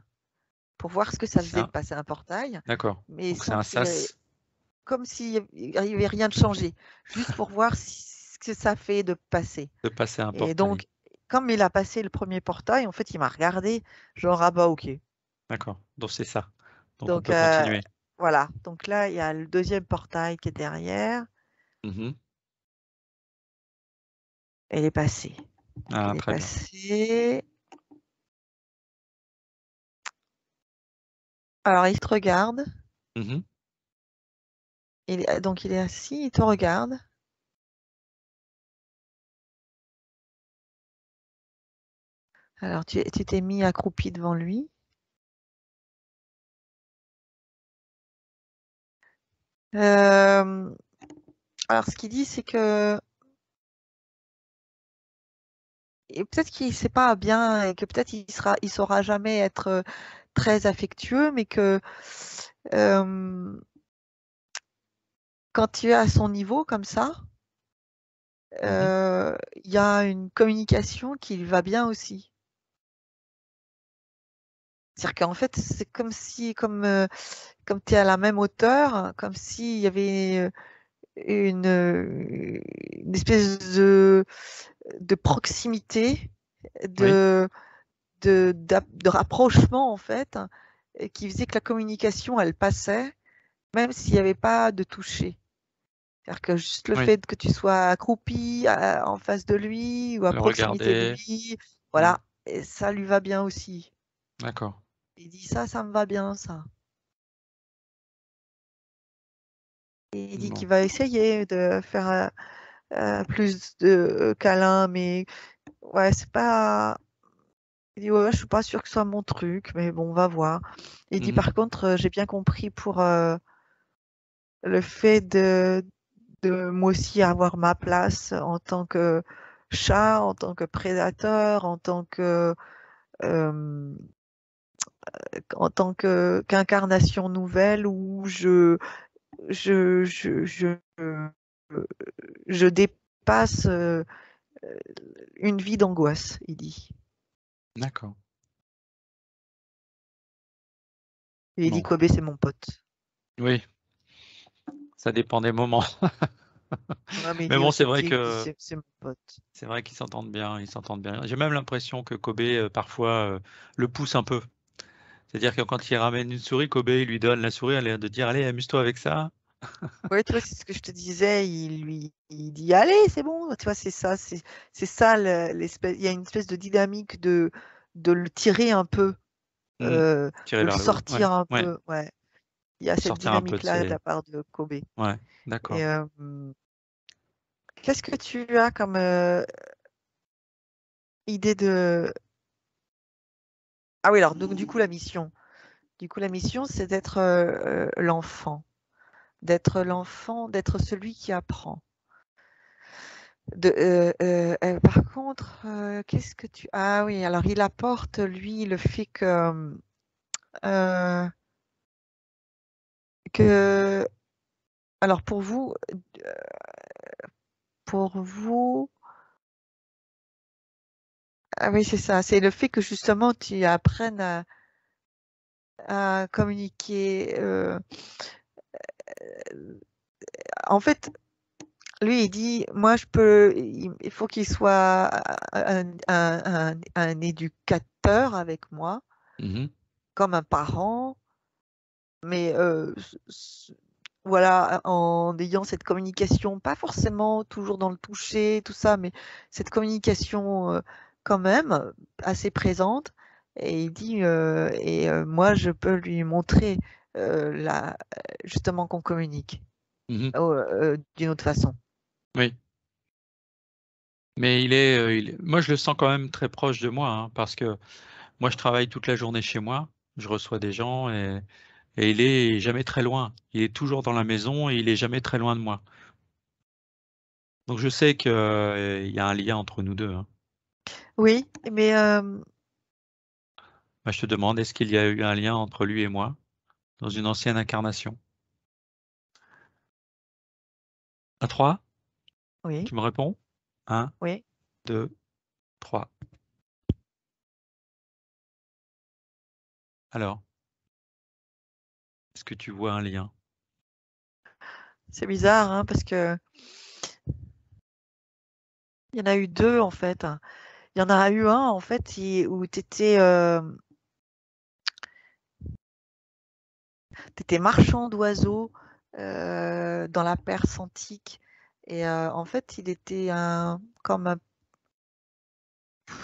Pour voir ce que ça faisait de passer un portail. D'accord. Mais Donc c'est sans un qu'il sas. comme s'il n'y avait rien de changé. Juste pour voir ce que ça fait de passer. De passer un Et portail. donc, comme il a passé le premier portail, en fait, il m'a regardé, genre, ah bah ok. D'accord. Donc c'est ça. Donc on Donc, peut continuer. voilà. Donc là, il y a le deuxième portail qui est derrière. Elle est passée. Ah, Elle est très bien. passée. Alors, il te regarde. Donc, il est assis, il te regarde. Alors, tu t'es mis accroupi devant lui. Alors, ce qu'il dit, c'est que peut-être qu'il ne sait pas bien et que peut-être il saura jamais être très affectueux, mais que quand tu es à son niveau comme ça, il y a une communication qui va bien aussi. C'est-à-dire qu'en fait, c'est comme si, comme tu es à la même hauteur, comme s'il y avait une espèce de proximité, de rapprochement en fait, qui faisait que la communication, elle passait, même s'il n'y avait pas de toucher. C'est-à-dire que juste le fait que tu sois accroupi en face de lui ou à proximité de lui, voilà, et ça lui va bien aussi. D'accord. Il dit ça me va bien, ça. Et il dit qu'il va essayer de faire plus de câlins, mais ouais, c'est pas... Il dit ouais, je suis pas sûre que ce soit mon truc, mais bon, on va voir. Il dit par contre, j'ai bien compris pour le fait de moi aussi avoir ma place en tant que chat, en tant que prédateur, en tant qu'incarnation nouvelle où je dépasse une vie d'angoisse, il dit. D'accord. Et il dit Kobe, c'est mon pote. Oui. Ça dépend des moments. Mais bon, c'est vrai que c'est mon pote. C'est vrai qu'ils s'entendent bien, ils s'entendent bien. J'ai même l'impression que Kobe parfois le pousse un peu. C'est-à-dire que quand il ramène une souris, Kobe il lui donne la souris, elle a l'air de dire allez, amuse-toi avec ça. Oui, tu vois, c'est ce que je te disais. Il dit allez, c'est bon. Tu vois, c'est ça, l'espèce. Il y a une espèce de dynamique de le tirer un peu, de Tirer le vers le haut. sortir un peu. Ouais. Il y a cette Sortir un peu de dynamique-là de ses... la part de Kobe. Ouais, d'accord. Et qu'est-ce que tu as comme idée de... Ah oui, alors donc du coup la mission. Du coup la mission, c'est d'être l'enfant, d'être celui qui apprend. Par contre, qu'est-ce que tu... Ah oui, alors il apporte, lui, le fait que... Alors pour vous, ah oui, c'est ça, c'est le fait que justement tu apprennes à communiquer. En fait, lui, il dit, moi, il faut qu'il soit un éducateur avec moi, comme un parent, mais voilà, en ayant cette communication, pas forcément toujours dans le toucher, tout ça, mais cette communication quand même assez présente. Et il dit, moi, je peux lui montrer justement qu'on communique d'une autre façon. Oui. Mais moi, je le sens quand même très proche de moi, hein, parce que moi, je travaille toute la journée chez moi, je reçois des gens et il est jamais très loin. Il est toujours dans la maison et il est jamais très loin de moi. Donc je sais qu'il y a un lien entre nous deux, hein. Oui, mais Bah, je te demande, est-ce qu'il y a eu un lien entre lui et moi dans une ancienne incarnation? À 3, oui, tu me réponds? 1, oui. 2, 3. Alors, est-ce que tu vois un lien? C'est bizarre, hein, parce que il y en a eu deux en fait. Il y en a eu un en fait où tu étais marchand d'oiseaux dans la Perse antique. Et en fait, il était comme un... Je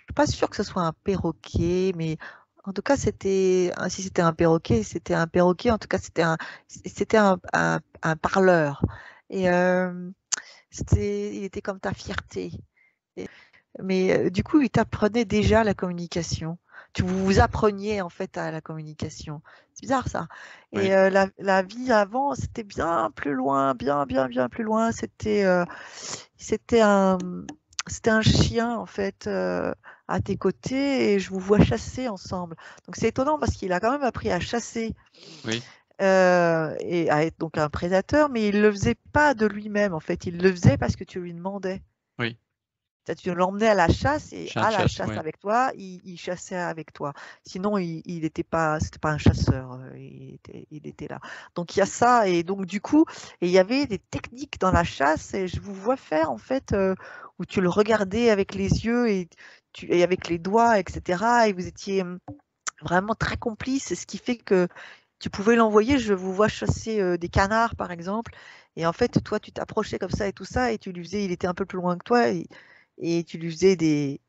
suis pas sûre que ce soit un perroquet, mais en tout cas, si c'était un perroquet, c'était un perroquet. En tout cas, c'était un parleur. Et il était comme ta fierté. Mais du coup, il t'apprenait déjà la communication. Vous appreniez en fait à la communication. C'est bizarre ça. Et Oui. la vie avant, c'était bien plus loin, bien plus loin. C'était un chien en fait à tes côtés et je vous vois chasser ensemble. Donc c'est étonnant parce qu'il a quand même appris à chasser Oui. et à être donc un prédateur, mais il le faisait pas de lui-même en fait. Il le faisait parce que tu lui demandais. Oui. Tu l'emmenais à la chasse et Chien de à la chasse, chasse oui. avec toi, il chassait avec toi. Sinon, il n'était pas, c'était pas un chasseur. Il était là. Donc il y a ça et donc du coup, et il y avait des techniques dans la chasse et je vous vois faire en fait où tu le regardais avec les yeux et avec les doigts, etc. Et vous étiez vraiment très complices. Ce qui fait que tu pouvais l'envoyer. Je vous vois chasser des canards par exemple. Et en fait, toi, tu t'approchais comme ça et tout ça, et tu lui faisais, il était un peu plus loin que toi, et tu lui faisais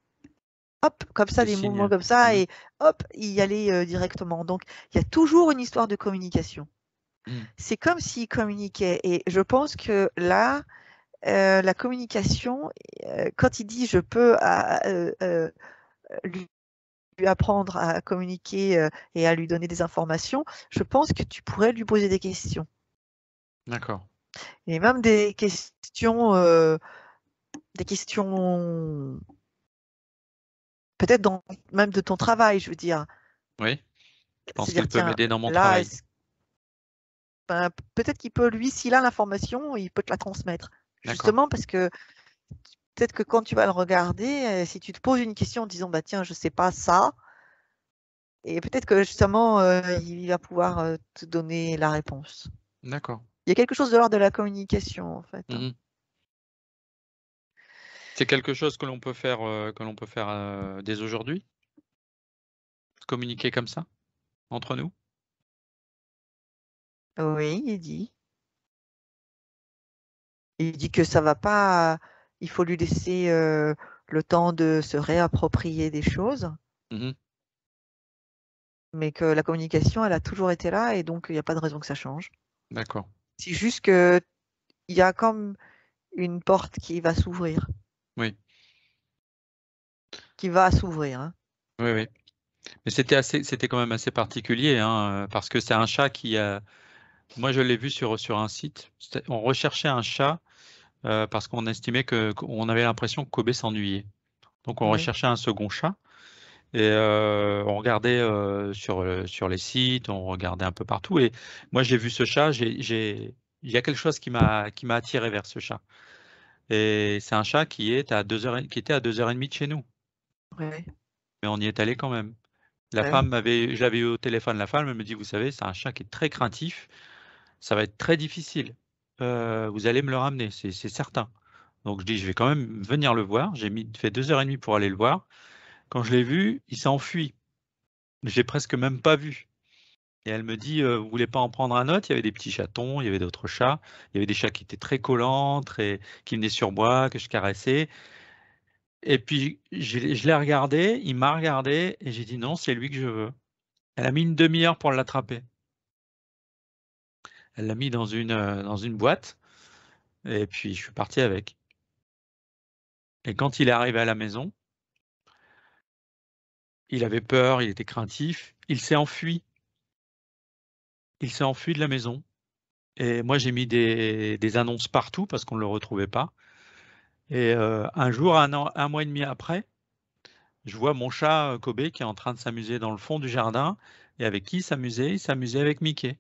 hop, comme ça, Des des mouvements signes. comme ça, et hop, il y allait directement. Donc, il y a toujours une histoire de communication. C'est comme s'il communiquait. Et je pense que là, la communication, quand il dit je peux lui apprendre à communiquer et à lui donner des informations, je pense que tu pourrais lui poser des questions. D'accord. Et même des questions peut-être même de ton travail, je veux dire. Oui. Je pense C'est-à-dire, qu'il peut tiens, m'aider dans mon là, travail. ben, peut-être qu'il peut, lui, s'il a l'information, il peut te la transmettre. D'accord. Justement parce que peut-être que quand tu vas le regarder, si tu te poses une question en disant, bah tiens, je sais pas ça, et peut-être que justement, il va pouvoir te donner la réponse. D'accord. Il y a quelque chose de l'ordre de la communication, en fait. C'est quelque chose que l'on peut faire dès aujourd'hui? Communiquer comme ça, entre nous? Oui, il dit. Il dit que ça va pas, il faut lui laisser le temps de se réapproprier des choses, mais que la communication, elle a toujours été là et donc il n'y a pas de raison que ça change. D'accord. C'est juste que il y a comme une porte qui va s'ouvrir. Oui. Qui va s'ouvrir. Hein. Oui, oui. Mais c'était quand même assez particulier, hein, parce que c'est un chat qui a. Moi, je l'ai vu sur un site. On recherchait un chat parce qu'on estimait qu'on avait l'impression que Kobe s'ennuyait. Donc on Oui. recherchait un second chat et on regardait sur les sites, on regardait un peu partout. Et moi j'ai vu ce chat, il y a quelque chose qui m'a attiré vers ce chat. Et c'est un chat qui était à 2h30 de chez nous. Oui. Mais on y est allé quand même. Oui. Je l'avais eu au téléphone, la femme, elle me dit, vous savez, c'est un chat qui est très craintif, ça va être très difficile. Vous allez me le ramener, c'est certain. Donc je dis, je vais quand même venir le voir. Fait 2h30 pour aller le voir. Quand je l'ai vu, il s'est enfui. J'ai presque même pas vu. Et elle me dit, vous voulez pas en prendre un autre? Il y avait des petits chatons, il y avait d'autres chats. Il y avait des chats qui étaient très collants, qui venaient sur moi, que je caressais. Et puis je l'ai regardé, il m'a regardé et j'ai dit non, c'est lui que je veux. Elle a mis une demi-heure pour l'attraper. Elle l'a mis dans une boîte et puis je suis parti avec. Et quand il est arrivé à la maison, il avait peur, il était craintif, il s'est enfui. Il s'est enfui de la maison. Et moi, j'ai mis des annonces partout parce qu'on ne le retrouvait pas. Et un jour, un mois et demi après, je vois mon chat Kobe qui est en train de s'amuser dans le fond du jardin. Et avec qui il s'amusait? Il s'amusait avec Mickey.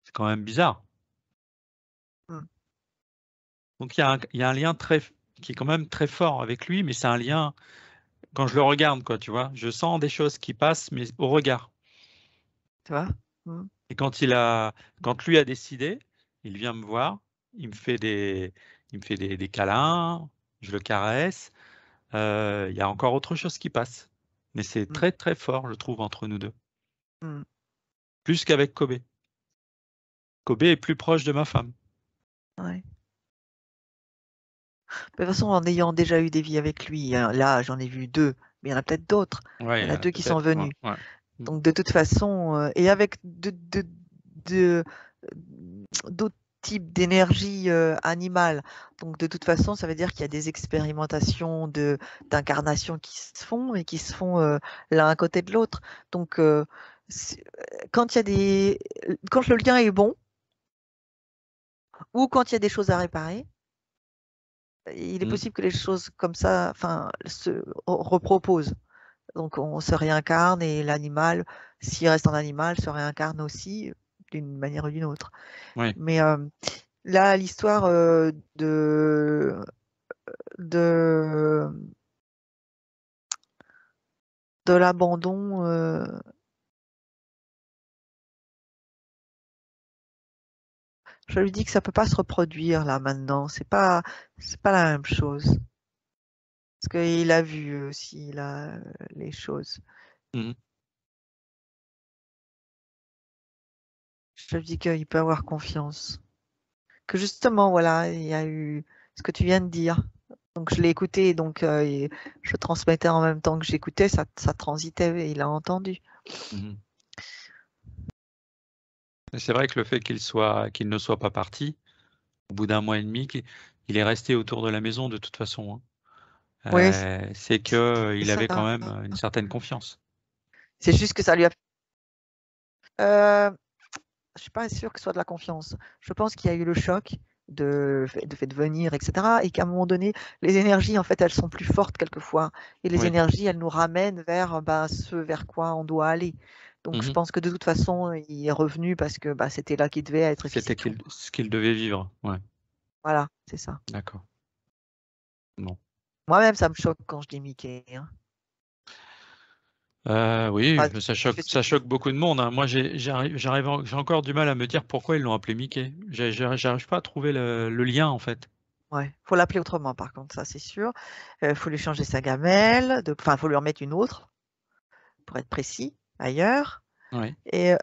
C'est quand même bizarre. Mm. Donc il y a un lien qui est quand même très fort avec lui, mais c'est un lien, quand je le regarde, quoi, tu vois, je sens des choses qui passent, mais au regard. Tu vois? Mm. Et quand lui a décidé, il vient me voir, il me fait des câlins, je le caresse. Il y a encore autre chose qui passe. Mais c'est Mm. très très fort, je trouve, entre nous deux. Mm. Plus qu'avec Kobe. Kobe est plus proche de ma femme. Ouais. De toute façon, en ayant déjà eu des vies avec lui, hein, là, j'en ai vu 2, mais il y en a peut-être d'autres. Ouais, Il il y en y a en a 2 qui sont peut-être. Ouais, venus. ouais. Donc, de toute façon, et avec d'autres types d'énergie animale. Donc, de toute façon, ça veut dire qu'il y a des expérimentations d'incarnation qui se font et qui se font l'un à côté de l'autre. Donc, quand il y a quand le lien est bon ou quand il y a des choses à réparer, il est Mm. possible que les choses comme ça, enfin, se reproposent. Donc, on se réincarne et l'animal, s'il reste en animal, se réincarne aussi d'une manière ou d'une autre. Ouais. Mais là, l'histoire de, de l'abandon, je lui dis que ça peut pas se reproduire là maintenant. C'est pas la même chose. Parce qu'il a vu aussi là, les choses. Mm. Je lui dis qu'il peut avoir confiance. Que justement, voilà, il y a eu ce que tu viens de dire. Donc je l'ai écouté, donc et je transmettais en même temps que j'écoutais, ça transitait et il a entendu. Mm. Et c'est vrai que le fait qu'il ne soit pas parti, au bout d'un mois et demi, il est resté autour de la maison de toute façon, hein. Oui, C'est qu'il c'est avait quand ça. même une certaine confiance. C'est juste que ça lui a. Je suis pas sûre que ce soit de la confiance. Je pense qu'il y a eu le choc de fait de venir, etc. Et qu'à un moment donné, les énergies, en fait, elles sont plus fortes quelquefois. Et les Oui. énergies, elles nous ramènent vers ce vers quoi on doit aller. Donc, je Mhm. pense que de toute façon, il est revenu parce que c'était là qu'il devait être et puis c'est C'était tout. ce qu'il devait vivre. Ouais, Voilà, c'est ça. d'accord. Bon. Moi-même, ça me choque quand je dis Mickey, hein. Oui, Enfin, ça choque beaucoup de monde, hein. Moi, j'ai encore du mal à me dire pourquoi ils l'ont appelé Mickey. J'arrive pas à trouver le lien, en fait. ouais, faut l'appeler autrement, par contre, ça c'est sûr. Faut lui changer sa gamelle, enfin, faut lui en mettre une autre, pour être précis, ailleurs. Oui, Et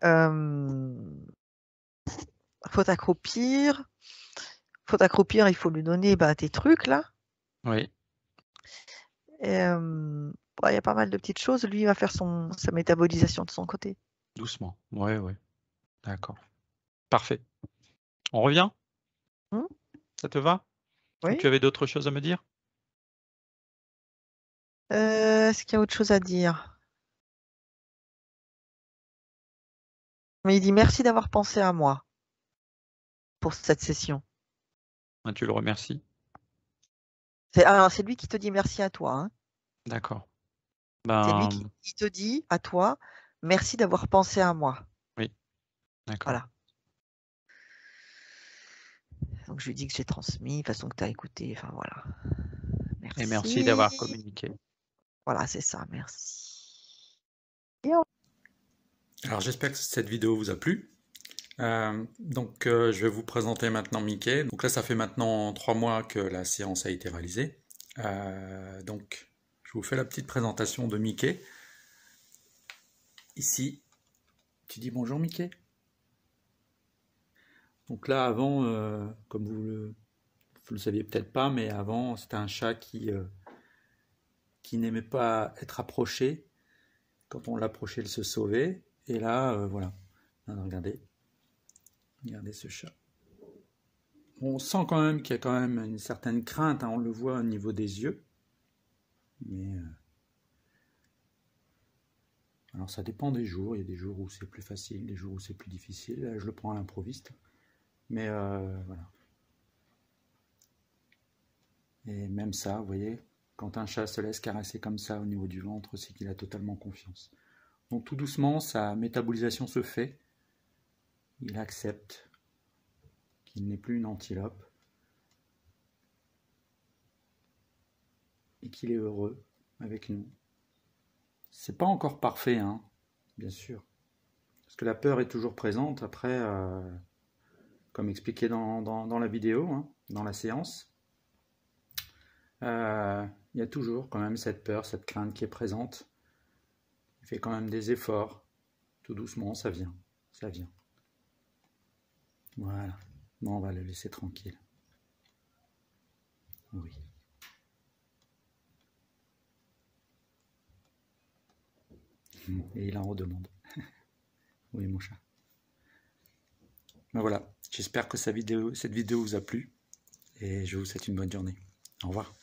faut t'accroupir. Faut t'accroupir, il faut lui donner tes trucs là. oui, Et il y a pas mal de petites choses. Lui, il va faire sa métabolisation de son côté. doucement. Ouais, ouais, d'accord. Parfait. On revient? Hmm. Ça te va? Ou Oui. tu avais d'autres choses à me dire? Est-ce qu'il y a autre chose à dire? Mais il dit merci d'avoir pensé à moi. pour cette session. Ah, tu le remercies. Alors, c'est lui qui te dit merci à toi. Hein. D'accord. C'est lui qui te dit à toi, merci d'avoir pensé à moi. Oui, d'accord. Voilà. Donc, je lui dis que j'ai transmis, de toute façon que tu as écouté. Enfin, voilà. Merci. Et merci d'avoir communiqué. Voilà, c'est ça. Merci. Alors, j'espère que cette vidéo vous a plu. Je vais vous présenter maintenant Mickey. Donc là, ça fait maintenant 3 mois que la séance a été réalisée. Donc, je vous fais la petite présentation de Mickey. Ici, tu dis bonjour Mickey. Donc là, avant, comme vous le saviez peut-être pas, mais avant, c'était un chat qui n'aimait pas être approché. Quand on l'approchait, il se sauvait. Et là, voilà. Alors, regardez ce chat. On sent quand même qu'il y a quand même une certaine crainte, hein, on le voit au niveau des yeux. Mais alors ça dépend des jours, il y a des jours où c'est plus facile, des jours où c'est plus difficile. Là, je le prends à l'improviste. Mais voilà. Et même ça, vous voyez, quand un chat se laisse caresser comme ça au niveau du ventre, c'est qu'il a totalement confiance. Donc tout doucement, sa métabolisation se fait. Il accepte qu'il n'est plus une antilope et qu'il est heureux avec nous. C'est pas encore parfait, hein, bien sûr, parce que la peur est toujours présente. Après, comme expliqué dans la vidéo, hein, dans la séance, il y a toujours quand même cette peur, cette crainte qui est présente. Il fait quand même des efforts, tout doucement, ça vient, ça vient. Voilà. Bon, on va le laisser tranquille. Oui. Et il en redemande. Oui, mon chat. Ben voilà. J'espère que cette vidéo vous a plu. Et je vous souhaite une bonne journée. Au revoir.